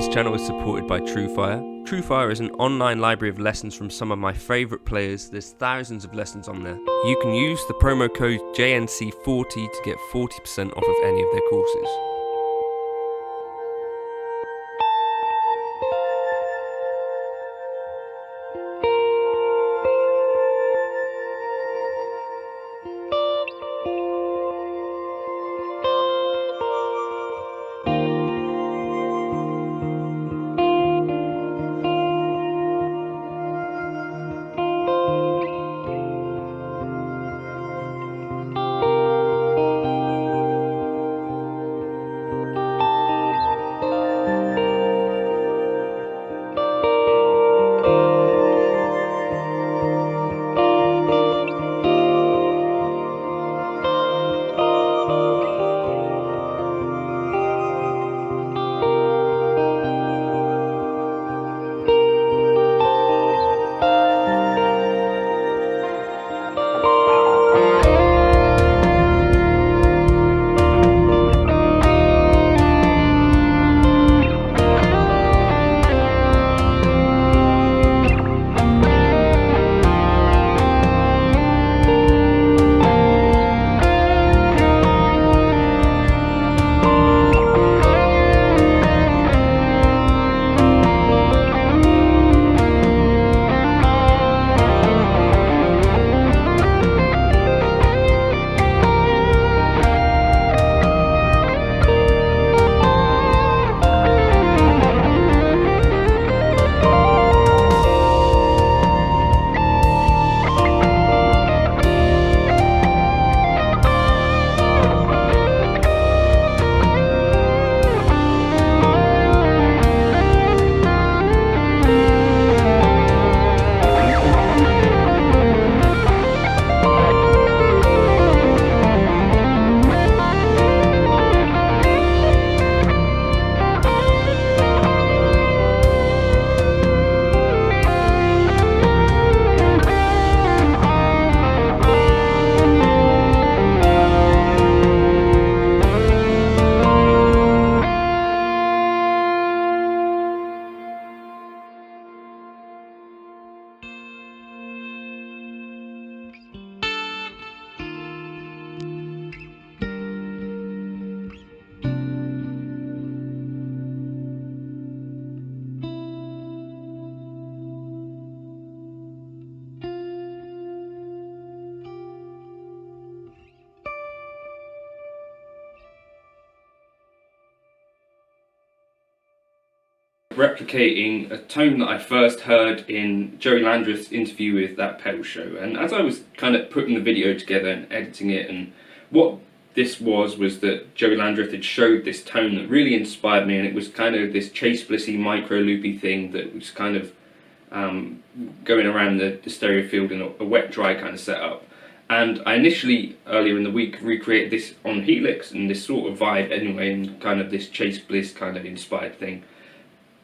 This channel is supported by TrueFire. TrueFire is an online library of lessons from some of my favourite players. There's thousands of lessons on there. You can use the promo code JNC40 to get 40% off of any of their courses. Replicating a tone that I first heard in Joey Landreth's interview with That Pedal Show, and as I was kind of putting the video together and editing it, and what this was that Joey Landreth had showed this tone that really inspired me, and it was kind of this Chase Blissy micro loopy thing that was kind of going around the stereo field in a wet dry kind of setup. And I initially, earlier in the week, recreated this on Helix and this sort of vibe anyway, and kind of this Chase Bliss kind of inspired thing.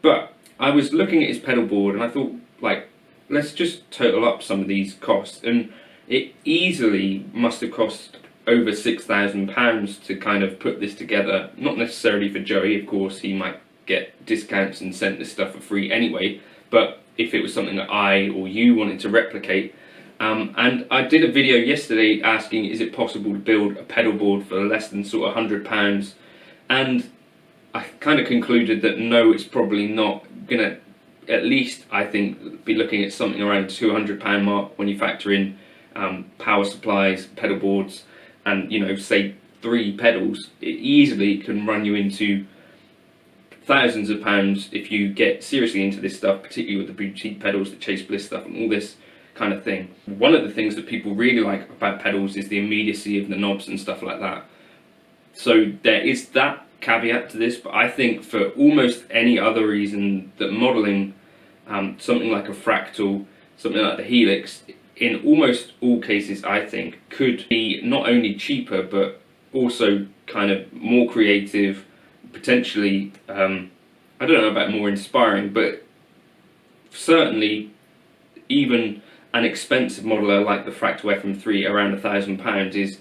But I was looking at his pedal board and I thought, like, let's just total up some of these costs, and it easily must have cost over £6,000 to kind of put this together. Not necessarily for Joey, of course, he might get discounts and sent this stuff for free anyway, but if it was something that I or you wanted to replicate. And I did a video yesterday asking, is it possible to build a pedal board for less than sort of £100, and I kind of concluded that no, it's probably not gonna, at least I think, be looking at something around £200 mark when you factor in power supplies, pedal boards, and, you know, say 3 pedals. It easily can run you into thousands of pounds if you get seriously into this stuff, particularly with the boutique pedals, the Chase Bliss stuff and all this kind of thing. One of the things that people really like about pedals is the immediacy of the knobs and stuff like that. So there is that caveat to this, but I think for almost any other reason that modelling something like a Fractal, something like the Helix, in almost all cases I think could be not only cheaper but also kind of more creative, potentially, I don't know about more inspiring, but certainly even an expensive modeler like the Fractal FM3 around £1,000 is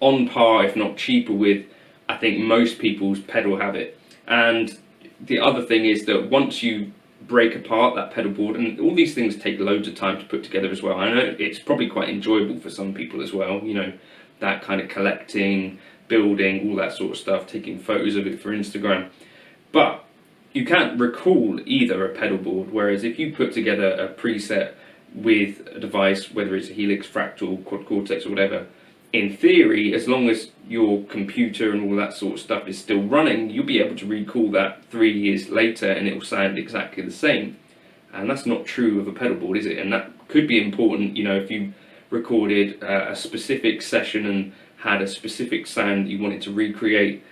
on par, if not cheaper, with I think most people's pedal habit. And the other thing is that once you break apart that pedal board, and all these things take loads of time to put together as well. I know it's probably quite enjoyable for some people as well, you know, that kind of collecting, building, all that sort of stuff, taking photos of it for Instagram. But you can't recall either a pedal board, whereas if you put together a preset with a device, whether it's a Helix, Fractal, Quad Cortex or whatever, in theory, as long as your computer and all that sort of stuff is still running, you'll be able to recall that 3 years later and it will sound exactly the same. And that's not true of a pedal board, is it? And that could be important, you know, if you recorded a specific session and had a specific sound that you wanted to recreate.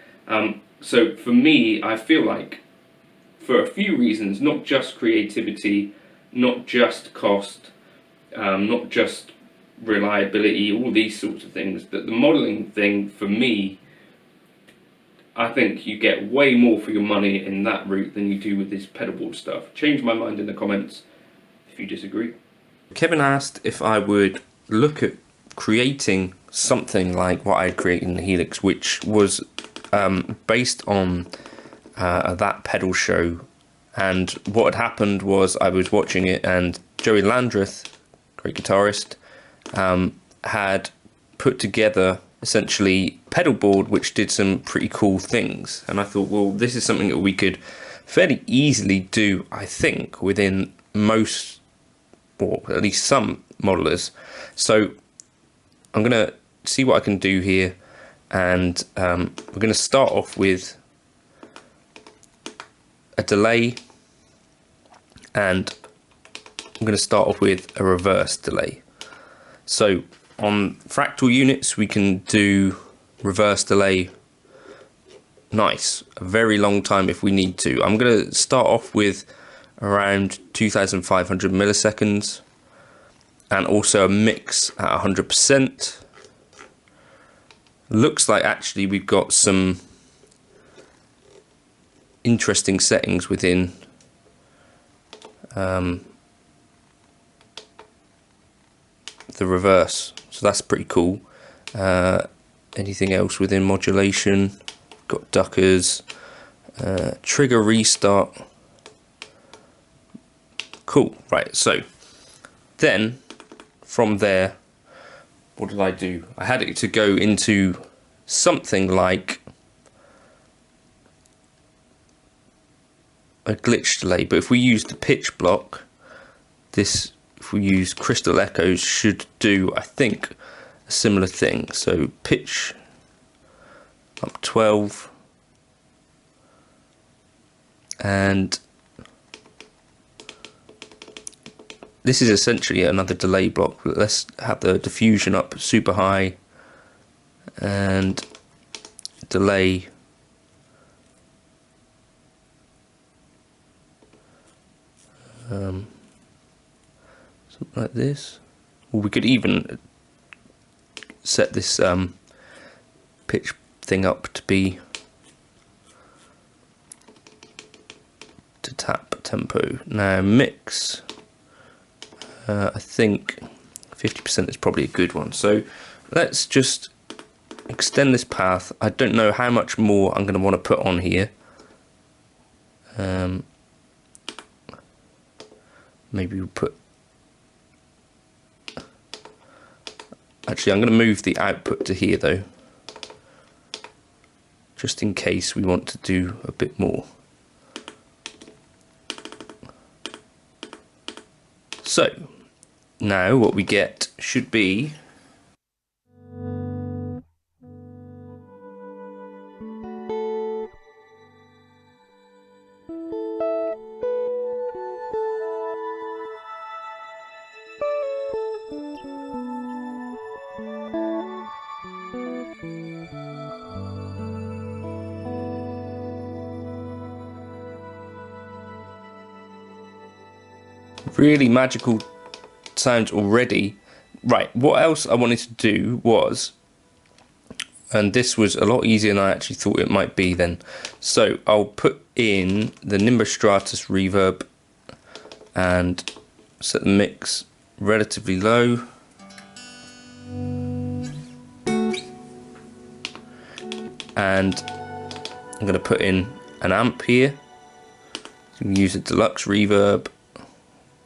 So for me, I feel like, for a few reasons, not just creativity, not just cost, not just reliability, all these sorts of things, that the modelling thing, for me, I think you get way more for your money in that route than you do with this pedalboard stuff. Change my mind in the comments if you disagree. Kevin asked if I would look at creating something like what I created in the Helix, which was based on that pedal show. And what had happened was I was watching it, and Joey Landreth, great guitarist, had put together essentially a pedal board which did some pretty cool things, and I thought, well, this is something that we could fairly easily do, I think, within most, or at least some modelers. So I'm going to see what I can do here, and we're going to start off with a delay, and I'm going to start off with a reverse delay. So on Fractal units we can do reverse delay nice, a very long time if we need to. I'm going to start off with around 2500 milliseconds, and also a mix at 100%. Looks like actually we've got some interesting settings within the reverse, so that's pretty cool. Anything else within modulation? Got duckers, trigger restart. Cool. Right, so then from there, what did I do? I had it to go into something like a glitch delay, but if we use the pitch block, this, if we use crystal echoes, should do, I think, a similar thing. So pitch up 12, and this is essentially another delay block, but let's have the diffusion up super high and delay something like this. Or we could even set this pitch thing up to be to tap tempo. Now mix, I think 50% is probably a good one. So let's just extend this path. I don't know how much more I'm going to want to put on here. Maybe we'll put, actually I'm going to move the output to here though, just in case we want to do a bit more. So now what we get should be really magical sounds already. Right, what else I wanted to do was, and this was a lot easier than I actually thought it might be then, so I'll put in the Nimbus Stratus reverb and set the mix relatively low, and I'm going to put in an amp here can use a deluxe reverb.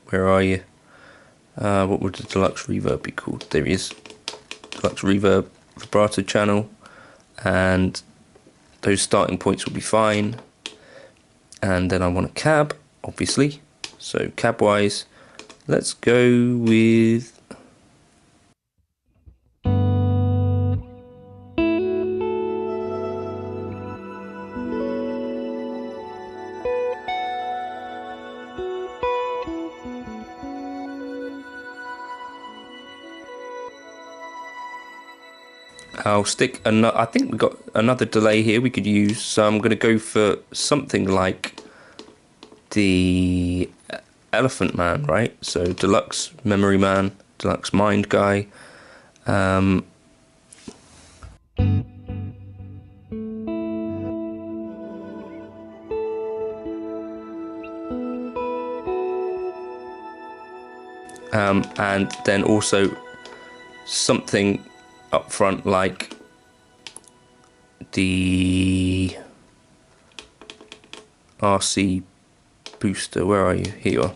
Where are you? What would the deluxe reverb be called? There he is. Deluxe reverb vibrato channel, and those starting points will be fine. And then I want a cab, obviously. So cab wise, let's go with I'll stick another. I think we've got another delay here we could use, so I'm going to go for something like the Elephant Man, right? So deluxe Memory Man, deluxe Mind Guy. And then also something up front like the RC booster. Where are you? Here you are.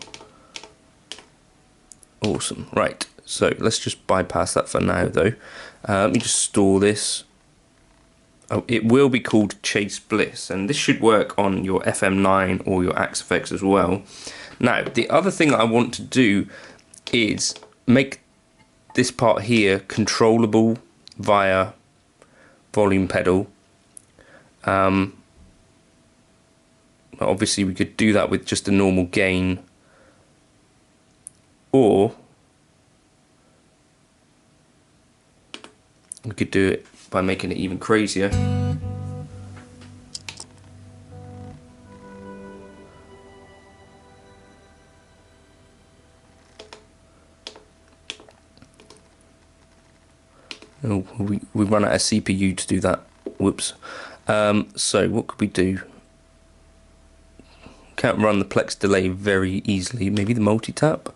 Awesome. Right, so let's just bypass that for now though. Let me just store this. Oh, it will be called Chase Bliss, and this should work on your FM9 or your Axe FX as well. Now, the other thing I want to do is make this part here controllable via volume pedal. Obviously we could do that with just a normal gain, or we could do it by making it even crazier. Oh, we run out of CPU to do that. Whoops. So what could we do? Can't run the Plex delay very easily. Maybe the multi-tap?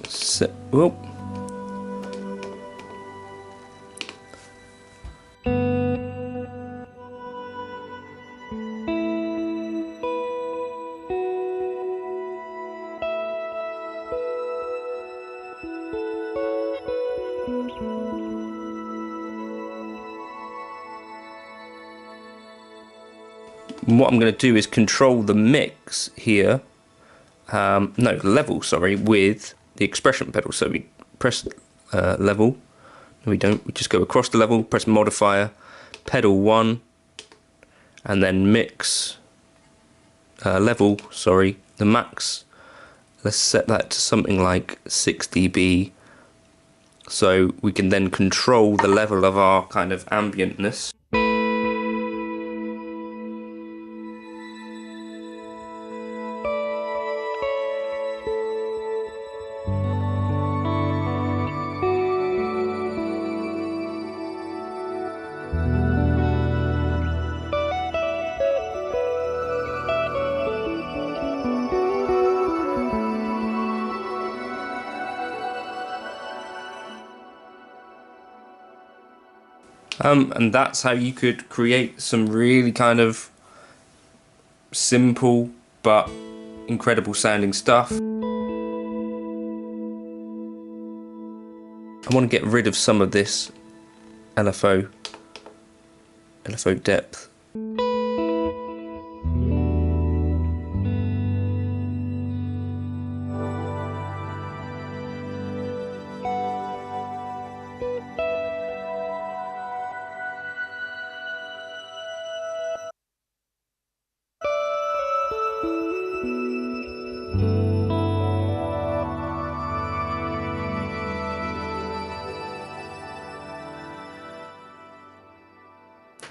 Set. Whoop. What I'm going to do is control the mix here, no, level, sorry, with the expression pedal. So we press level, no we don't, we just go across the level, press modifier, pedal 1, and then mix, level, sorry, the max, let's set that to something like 6 dB, so we can then control the level of our kind of ambientness. And that's how you could create some really kind of simple but incredible sounding stuff. I want to get rid of some of this LFO depth.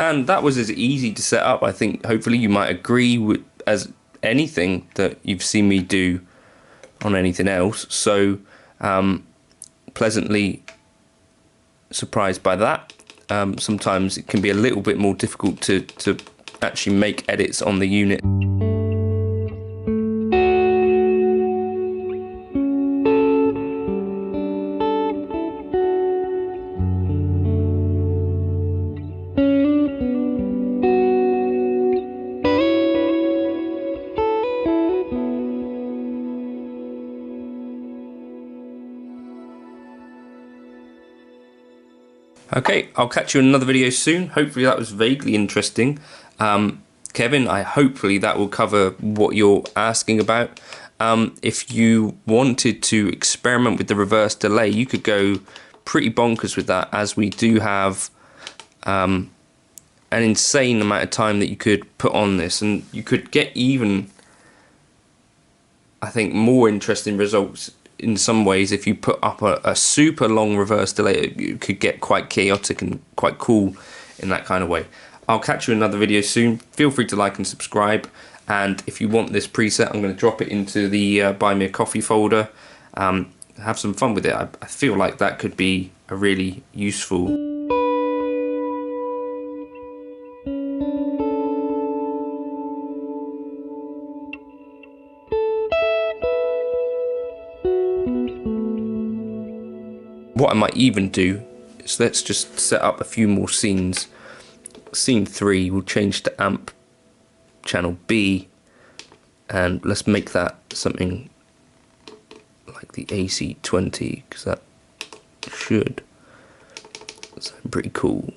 And that was as easy to set up. I think hopefully you might agree with as anything that you've seen me do on anything else. So pleasantly surprised by that. Sometimes it can be a little bit more difficult to actually make edits on the unit. Okay, I'll catch you in another video soon. Hopefully that was vaguely interesting. Kevin, hopefully that will cover what you're asking about. If you wanted to experiment with the reverse delay, you could go pretty bonkers with that, as we do have an insane amount of time that you could put on this, and you could get even, I think, more interesting results in some ways if you put up a super long reverse delay. You could get quite chaotic and quite cool in that kind of way. I'll catch you in another video soon. Feel free to like and subscribe, and if you want this preset, I'm going to drop it into the Buy Me a Coffee folder. Have some fun with it. I feel like that could be a really useful What I might even do is, let's just set up a few more scenes. Scene 3, we'll change to amp channel B, and let's make that something like the AC20, because that should sound pretty cool.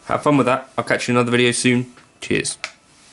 Have fun with that. I'll catch you in another video soon. Cheers.